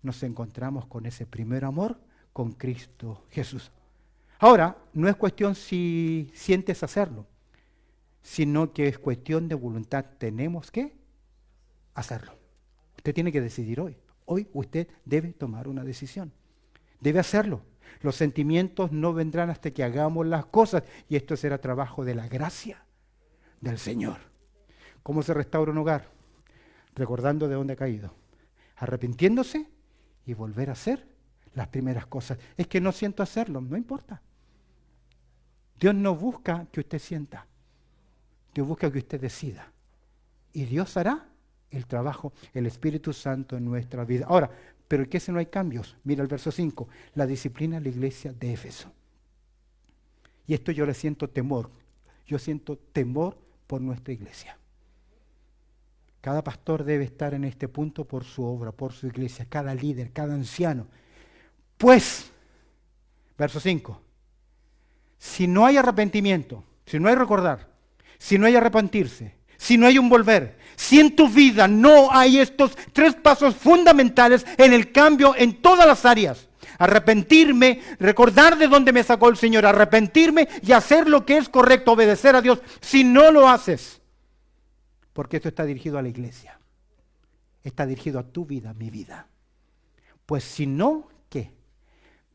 nos encontramos con ese primer amor con Cristo Jesús. Ahora, no es cuestión si sientes hacerlo, sino que es cuestión de voluntad. Tenemos que hacerlo. Usted tiene que decidir hoy. Hoy usted debe tomar una decisión. Debe hacerlo. Los sentimientos no vendrán hasta que hagamos las cosas. Y esto será trabajo de la gracia del Señor. ¿Cómo se restaura un hogar? Recordando de dónde ha caído. Arrepintiéndose y volver a hacer las primeras cosas. Es que no siento hacerlo, no importa. Dios no busca que usted sienta. Dios busca que usted decida. Y Dios hará el trabajo, el Espíritu Santo en nuestra vida. Ahora, ¿pero qué si no hay cambios? Mira el verso 5. La disciplina de la iglesia de Éfeso. Y esto yo le siento temor. Yo siento temor por nuestra iglesia. Cada pastor debe estar en este punto por su obra, por su iglesia. Cada líder, cada anciano. Pues, verso 5. Si no hay arrepentimiento, si no hay recordar, si no hay arrepentirse, si no hay un volver, si en tu vida no hay estos 3 pasos fundamentales en el cambio en todas las áreas, arrepentirme, recordar de dónde me sacó el Señor, arrepentirme y hacer lo que es correcto, obedecer a Dios, si no lo haces, porque esto está dirigido a la iglesia, está dirigido a tu vida, a mi vida, pues si no, ¿qué?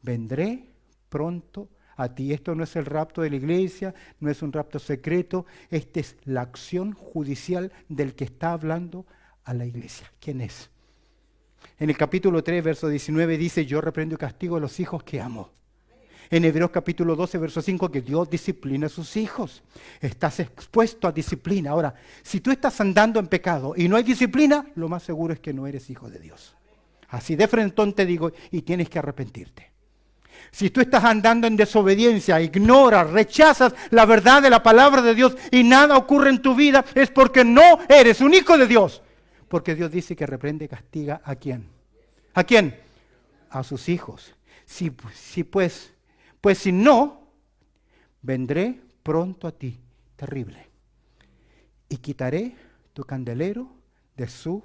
Vendré pronto a ti. Esto no es el rapto de la iglesia, no es un rapto secreto, esta es la acción judicial del que está hablando a la iglesia. ¿Quién es? En el capítulo 3, verso 19 dice, yo reprendo y castigo a los hijos que amo. En Hebreos capítulo 12, verso 5, que Dios disciplina a sus hijos. Estás expuesto a disciplina. Ahora, si tú estás andando en pecado y no hay disciplina, lo más seguro es que no eres hijo de Dios. Así de frentón te digo, y tienes que arrepentirte. Si tú estás andando en desobediencia, ignoras, rechazas la verdad de la palabra de Dios y nada ocurre en tu vida, es porque no eres un hijo de Dios. Porque Dios dice que reprende y castiga ¿a quién? ¿A quién? A sus hijos. Pues si no, vendré pronto a ti, terrible, y quitaré tu candelero de su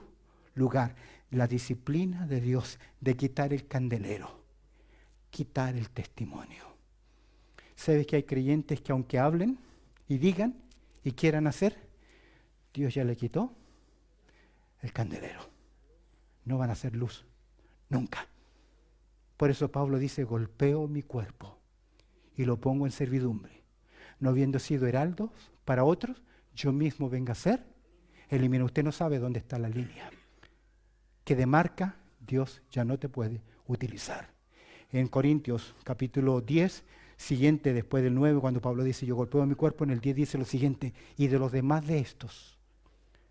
lugar. La disciplina de Dios de quitar el candelero, quitar el testimonio. ¿Sabes que hay creyentes que aunque hablen y digan y quieran hacer, Dios ya le quitó el candelero? No van a hacer luz, nunca. Por eso Pablo dice, golpeo mi cuerpo y lo pongo en servidumbre. No habiendo sido heraldos para otros, yo mismo venga a ser. Elimina, usted no sabe dónde está la línea que demarca, Dios ya no te puede utilizar. En Corintios capítulo 10, siguiente después del 9, cuando Pablo dice, yo golpeo mi cuerpo, en el 10 dice lo siguiente, y de los demás de estos,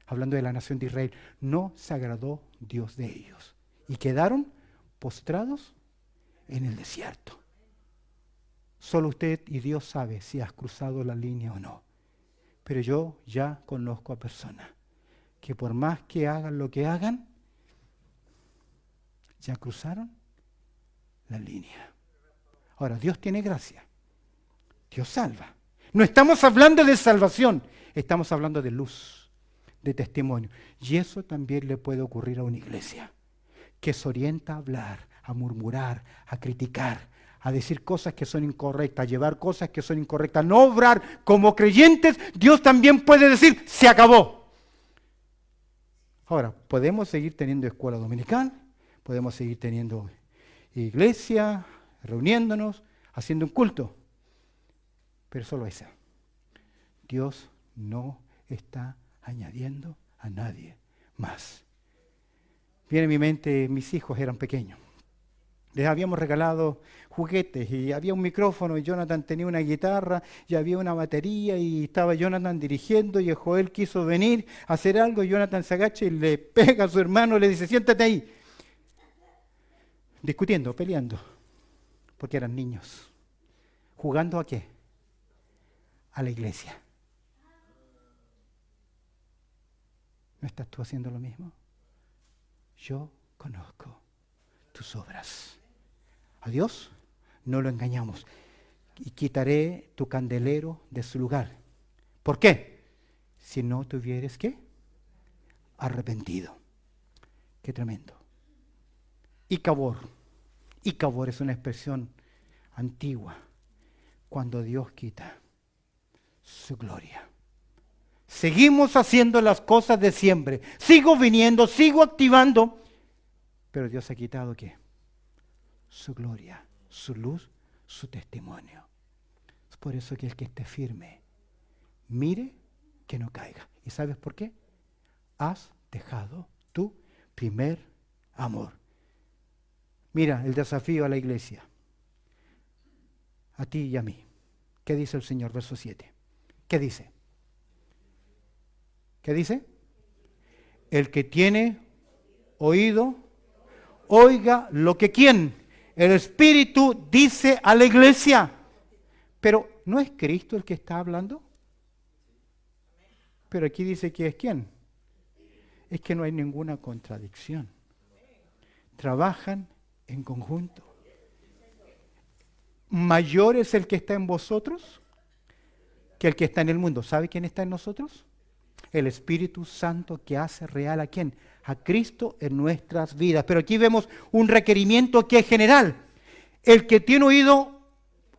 hablando de la nación de Israel, no se agradó Dios de ellos. Y quedaron postrados en el desierto. Solo usted y Dios sabe si has cruzado la línea o no. Pero yo ya conozco a personas que por más que hagan lo que hagan, ya cruzaron la línea. Ahora, Dios tiene gracia. Dios salva. No estamos hablando de salvación, estamos hablando de luz, de testimonio. Y eso también le puede ocurrir a una iglesia que se orienta a hablar, a murmurar, a criticar, a decir cosas que son incorrectas, a llevar cosas que son incorrectas, no obrar como creyentes. Dios también puede decir, se acabó. Ahora, podemos seguir teniendo escuela dominical, podemos seguir teniendo iglesia, reuniéndonos, haciendo un culto, pero solo esa. Dios no está añadiendo a nadie más. Viene a mi mente, mis hijos eran pequeños. Les habíamos regalado juguetes y había un micrófono y Jonathan tenía una guitarra y había una batería y estaba Jonathan dirigiendo y Joel quiso venir a hacer algo y Jonathan se agacha y le pega a su hermano y le dice, siéntate ahí. Discutiendo, peleando, porque eran niños. ¿Jugando a qué? A la iglesia. ¿No estás tú haciendo lo mismo? Yo conozco tus obras. A Dios no lo engañamos. Y quitaré tu candelero de su lugar. ¿Por qué? Si no te hubieres, ¿qué? Arrepentido. Qué tremendo. Icabor. Icabor es una expresión antigua. Cuando Dios quita su gloria. Seguimos haciendo las cosas de siempre. Sigo viniendo, sigo activando. Pero Dios ha quitado ¿qué? Su gloria, su luz, su testimonio. Es por eso que el que esté firme, mire que no caiga. ¿Y sabes por qué? Has dejado tu primer amor. Mira el desafío a la iglesia. A ti y a mí. ¿Qué dice el Señor? Verso 7. ¿Qué dice? ¿Qué dice? El que tiene oído, oiga lo que ¿quién? El Espíritu dice a la iglesia. Pero ¿no es Cristo el que está hablando? Pero aquí dice que es ¿quién? Es que no hay ninguna contradicción. Trabajan en conjunto. Mayor es el que está en vosotros que el que está en el mundo. ¿Sabe quién está en nosotros? El Espíritu Santo que hace real ¿a quién? A Cristo en nuestras vidas. Pero aquí vemos un requerimiento que es general. El que tiene oído,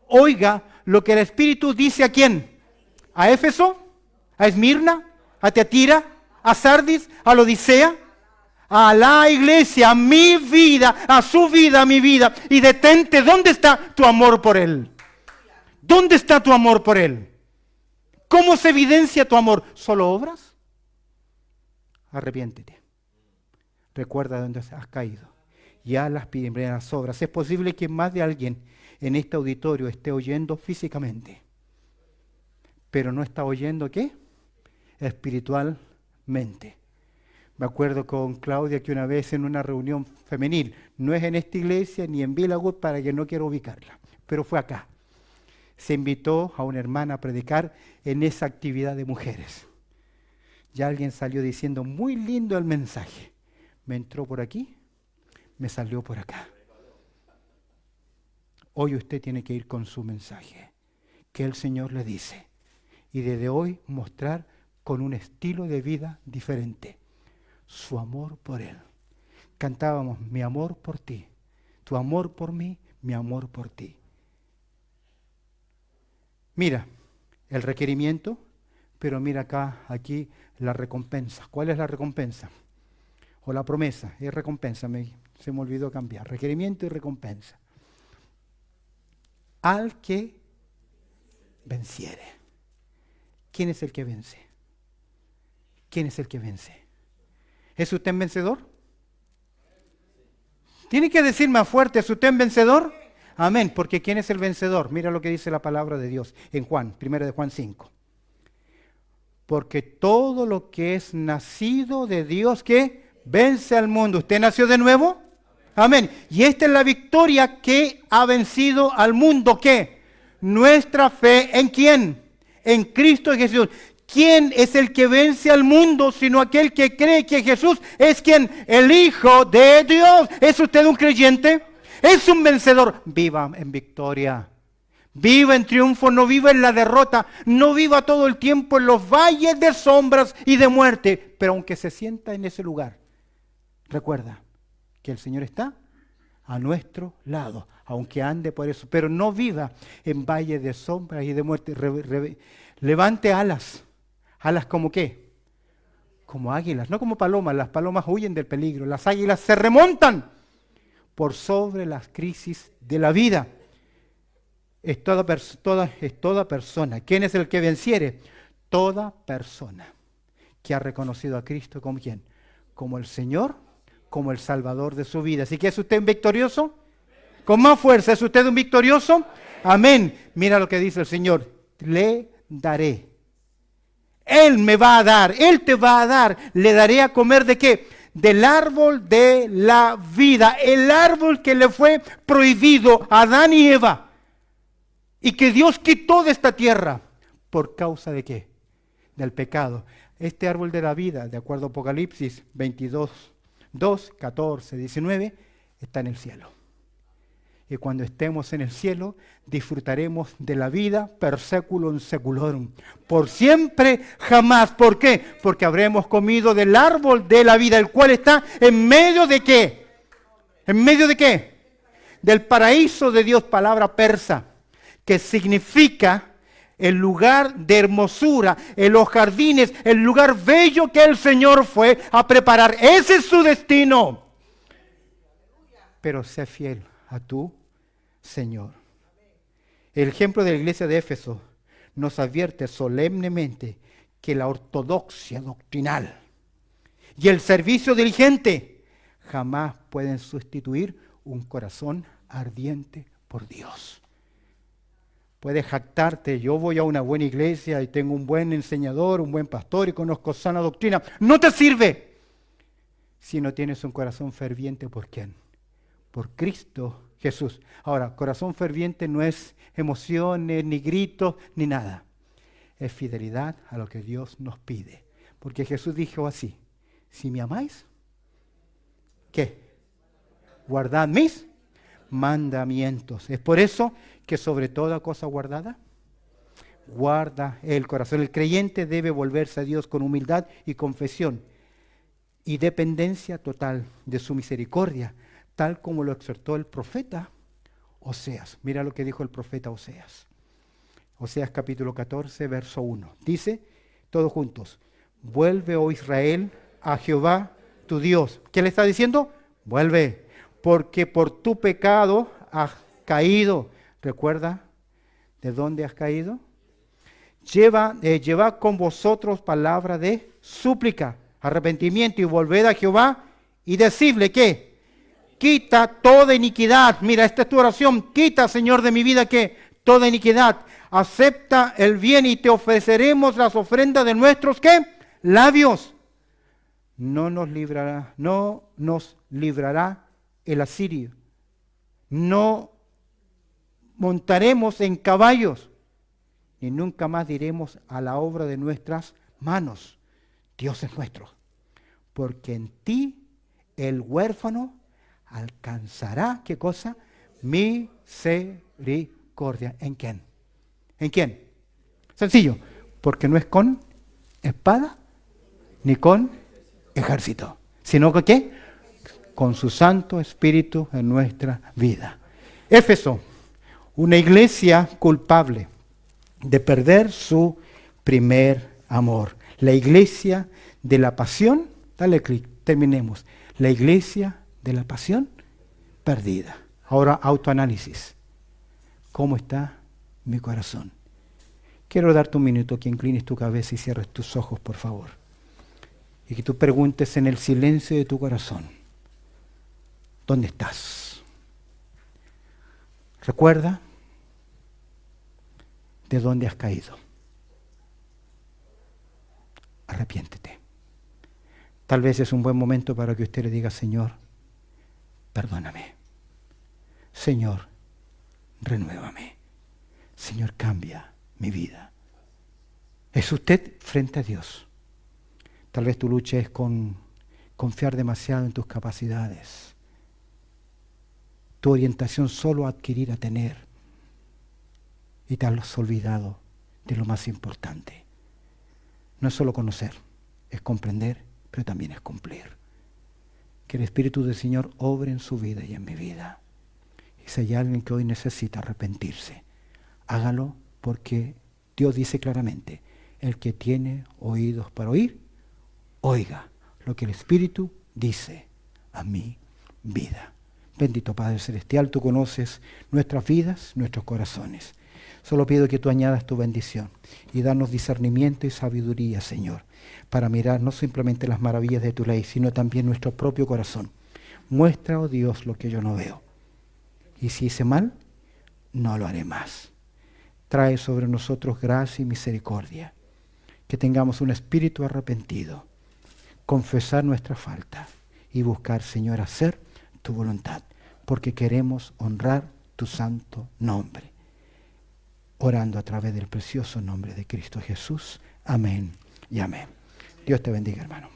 oiga lo que el Espíritu dice ¿a quién? ¿A Éfeso? ¿A Esmirna? ¿A Teatira? ¿A Sardis? ¿A la Odisea? A la iglesia, a mi vida, a su vida, a mi vida. Y detente, ¿dónde está tu amor por Él? ¿Dónde está tu amor por Él? ¿Cómo se evidencia tu amor? ¿Solo obras? Arrepiéntete. Recuerda dónde has caído. Ya las primeras obras. Es posible que más de alguien en este auditorio esté oyendo físicamente, pero no está oyendo ¿qué? Espiritualmente. Me acuerdo con Claudia que una vez en una reunión femenil, no es en esta iglesia ni en Villawood para que no quiero ubicarla, pero fue acá. Se invitó a una hermana a predicar en esa actividad de mujeres. Ya alguien salió diciendo, muy lindo el mensaje. Me entró por aquí, me salió por acá. Hoy usted tiene que ir con su mensaje, que el Señor le dice. Y desde hoy mostrar con un estilo de vida diferente su amor por Él. Cantábamos, mi amor por ti, tu amor por mí, mi amor por ti. Mira el requerimiento, pero mira acá, aquí la recompensa. ¿Cuál es la recompensa? O la promesa, es recompensa, se me olvidó cambiar. Requerimiento y recompensa. Al que venciere. ¿Quién es el que vence? ¿Quién es el que vence? ¿Es usted un vencedor? Tiene que decir más fuerte, ¿es usted un vencedor? Amén, porque ¿quién es el vencedor? Mira lo que dice la palabra de Dios en Juan, 1 de Juan 5. Porque todo lo que es nacido de Dios, ¿qué? Vence al mundo. ¿Usted nació de nuevo? Amén. Y esta es la victoria que ha vencido al mundo. ¿Qué? Nuestra fe ¿en quién? En Cristo Jesús. ¿Quién es el que vence al mundo sino aquel que cree que Jesús es quien? El Hijo de Dios. ¿Es usted un creyente? Es un vencedor. Viva en victoria. Viva en triunfo, no viva en la derrota. No viva todo el tiempo en los valles de sombras y de muerte. Pero aunque se sienta en ese lugar, recuerda que el Señor está a nuestro lado, aunque ande por eso. Pero no viva en valles de sombras y de muerte. Levante alas. ¿Alas como qué? Como águilas, no como palomas. Las palomas huyen del peligro. Las águilas se remontan por sobre las crisis de la vida. Es toda persona. ¿Quién es el que venciere? Toda persona que ha reconocido a Cristo como ¿quién? Como el Señor, como el Salvador de su vida. Así que ¿es usted un victorioso? Con más fuerza, ¿es usted un victorioso? Amén. Mira lo que dice el Señor. Le daré. Él me va a dar, Él te va a dar. Le daré a comer ¿de qué? Del árbol de la vida. El árbol que le fue prohibido a Adán y Eva. Y que Dios quitó de esta tierra. ¿Por causa de qué? Del pecado. Este árbol de la vida, de acuerdo a Apocalipsis 22, 2, 14, 19, está en el cielo. Y cuando estemos en el cielo, disfrutaremos de la vida per seculum seculorum. Por siempre, jamás. ¿Por qué? Porque habremos comido del árbol de la vida, el cual está en medio de ¿qué? ¿En medio de qué? Del paraíso de Dios, palabra persa, que significa el lugar de hermosura, en los jardines, el lugar bello que el Señor fue a preparar. Ese es su destino. Pero sé fiel a tu Señor. El ejemplo de la iglesia de Éfeso nos advierte solemnemente que la ortodoxia doctrinal y el servicio diligente jamás pueden sustituir un corazón ardiente por Dios. Puedes jactarte, yo voy a una buena iglesia y tengo un buen enseñador, un buen pastor y conozco sana doctrina. No te sirve si no tienes un corazón ferviente. ¿Por quién? Por Cristo Jesús. Ahora, corazón ferviente no es emociones, ni gritos, ni nada. Es fidelidad a lo que Dios nos pide. Porque Jesús dijo así, si me amáis, ¿qué? Guardad mis mandamientos. Es por eso que sobre toda cosa guardada, guarda el corazón. El creyente debe volverse a Dios con humildad y confesión y dependencia total de su misericordia, tal como lo exhortó el profeta Oseas. Mira lo que dijo el profeta Oseas. Oseas capítulo 14, verso 1. Dice, todos juntos, vuelve, oh Israel, a Jehová tu Dios. ¿Qué le está diciendo? Vuelve, porque por tu pecado has caído. ¿Recuerda de dónde has caído? Llevad con vosotros palabra de súplica, arrepentimiento y volved a Jehová y decidle ¿qué? Quita toda iniquidad. Mira, esta es tu oración. Quita, Señor, de mi vida ¿qué? Toda iniquidad. Acepta el bien y te ofreceremos las ofrendas de nuestros ¿qué? Labios. no nos librará el asirio. No montaremos en caballos, y nunca más diremos a la obra de nuestras manos, Dios es nuestro, porque en ti el huérfano alcanzará, ¿qué cosa? Misericordia. ¿En quién? ¿En quién? Sencillo, porque no es con espada ni con ejército, sino con ¿qué? Con su Santo Espíritu en nuestra vida. Éfeso, una iglesia culpable de perder su primer amor. La iglesia de la pasión, dale clic, terminemos. La iglesia de la pasión perdida. Ahora autoanálisis. ¿Cómo está mi corazón? Quiero darte un minuto que inclines tu cabeza y cierres tus ojos, por favor. Y que tú preguntes en el silencio de tu corazón, ¿dónde estás? Recuerda de dónde has caído. Arrepiéntete. Tal vez es un buen momento para que usted le diga, Señor, perdóname. Señor, renuévame. Señor, cambia mi vida. Es usted frente a Dios. Tal vez tu lucha es con confiar demasiado en tus capacidades. Tu orientación solo a adquirir, a tener. Y te has olvidado de lo más importante. No es solo conocer, es comprender, pero también es cumplir. Que el Espíritu del Señor obre en su vida y en mi vida. Y si hay alguien que hoy necesita arrepentirse, hágalo porque Dios dice claramente, el que tiene oídos para oír, oiga lo que el Espíritu dice a mi vida. Bendito Padre Celestial, tú conoces nuestras vidas, nuestros corazones. Solo pido que tú añadas tu bendición y danos discernimiento y sabiduría, Señor, para mirar no simplemente las maravillas de tu ley, sino también nuestro propio corazón. Muestra, oh Dios, lo que yo no veo. Y si hice mal, no lo haré más. Trae sobre nosotros gracia y misericordia. Que tengamos un espíritu arrepentido. Confesar nuestra falta y buscar, Señor, hacer tu voluntad, porque queremos honrar tu santo nombre. Orando a través del precioso nombre de Cristo Jesús. Amén y amén. Dios te bendiga, hermano.